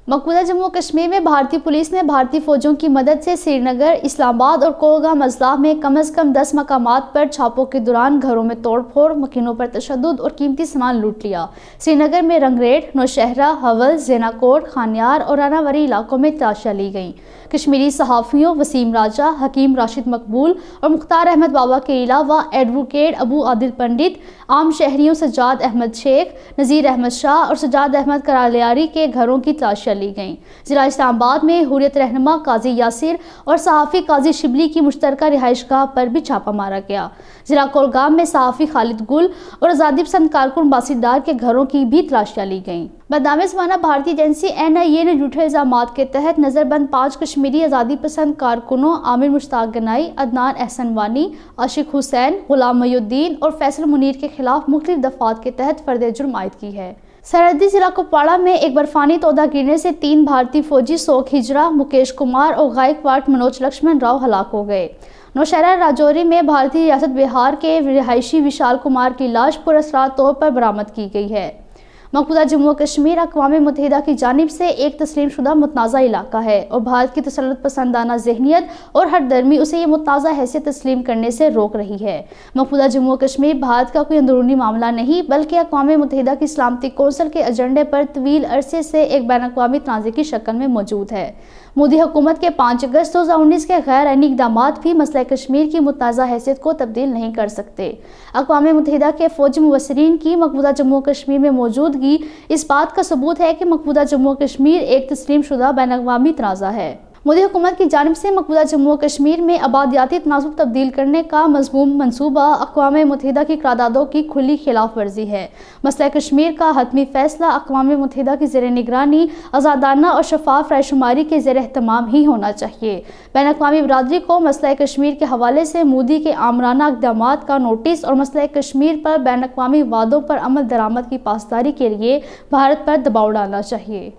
मकबूजा जम्मू कश्मीर में भारतीय पुलिस ने भारतीय फौजों की मदद से श्रीनगर, इस्लामाबाद और कोलगाम अजलाफ में कम से कम 10 मकामात पर छापों के दौरान घरों में तोड़फोड़, मकीनों पर तशद्दुद और कीमती सामान लूट लिया। श्रीनगर में रंगरेट, नौशहरा, हवल, ज़ेनाकोट, खानियार और रानावरी इलाकों में तलाशियां ली गईं। कश्मीरी सहाफ़ियों वसीम राजा, हकीम राशिद मकबूल और मुख्तार अहमद बाबा के अलावा एडवोकेट अबू आदिल पंडित, आम शहरियों सज्जाद अहमद शेख, नज़ीर अहमद शाह और सज्जाद अहमद करालियारी के घरों की तलाशियां ली गईं। जिला इस्लामाबाद में हुर्रियत रहनुमा काजी यासिर और सहाफ़ी काजी शिबली की मुश्तरका रिहाइशगाह पर भी छापा मारा गया। जिला कोलगाम में सहाफ़ी खालिद गुल और आज़ादी पसंद कारकुन बासित डार के घरों की भी तलाशियां ली गईं। बदनामी ज़माना भारतीय एजेंसी NIA ने झूठे इल्ज़ामात के तहत नज़रबंद 5 कश्मीरी आज़ादी पसंद कारकुनों आमिर मुश्ताक गनाई, अदनान एहसन वानी, आशिक हुसैन, गुलाम मोहिउद्दीन और फैसल मुनीर के खिलाफ मुख्तलिफ दफ़ात के तहत फर्द जुर्म आयद की है। सरहदी जिला कुपवाड़ा में एक बर्फानी तोदा गिरने से 3 भारतीय फौजी सोख हिजरा, मुकेश कुमार और गायकवाड़ मनोज लक्ष्मण राव हलाक हो गए। नौशहरा राजौरी में भारतीय रियासत बिहार के रिहायशी विशाल कुमार की लाश पुरअसरार तौर पर बरामद की गई है। मकबूजा जम्मू कश्मीर अक़वाम मुत्तहिदा की जानिब से एक तस्लीम शुदा मुतनाज़ा इलाका है और भारत की तसल्लुत पसंदाना ज़हनियत और हर दर्मी उसे ये मुतनाज़ा हैसियत तस्लीम करने से रोक रही है। मकबूजा जम्मू कश्मीर भारत का कोई अंदरूनी मामला नहीं बल्कि अक़वाम मुत्तहिदा की सलामती कौंसिल के एजेंडे पर तवील अरसे से एक बैन अक़वामी तनाज़े की शक्ल में मौजूद है। मोदी हुकूमत के 5 अगस्त 2019 के गैर आईनी इक़दामात भी मसला कश्मीर की मुतनाज़ा हैसियत को तब्दील नहीं कर सकते। अक़वाम मुत्तहिदा के फ़ौजी मुबस्सिरीन की मकबूजा जम्मू कश्मीर में मौजूदगी इस बात का सबूत है कि मकबूजा जम्मू कश्मीर एक तस्लीम शुदा बैन अक़वामी तनाज़ा है। मोदी हुकूमत की जानिब से मकबूजा जम्मू कश्मीर में आबादियाती तनासुब तब्दील करने का मज़मूम मनसूबा अक़वाम मुत्तहिदा की करारदादों की खुली खिलाफ वर्जी है। मसला कश्मीर का हतमी फैसला अक़वाम मुत्तहिदा की ज़ेर निगरानी, आज़ादाना और शफाफ रायशुमारी के ज़ेर एहतमाम ही होना चाहिए। बैन अक़वामी बरादरी को मसला कश्मीर के हवाले से मोदी के आमराना इक़दामात का नोटिस और मसला कश्मीर पर बैन अक़वामी वादों पर अमल दरामद की पासदारी के लिए भारत पर दबाव डालना चाहिए।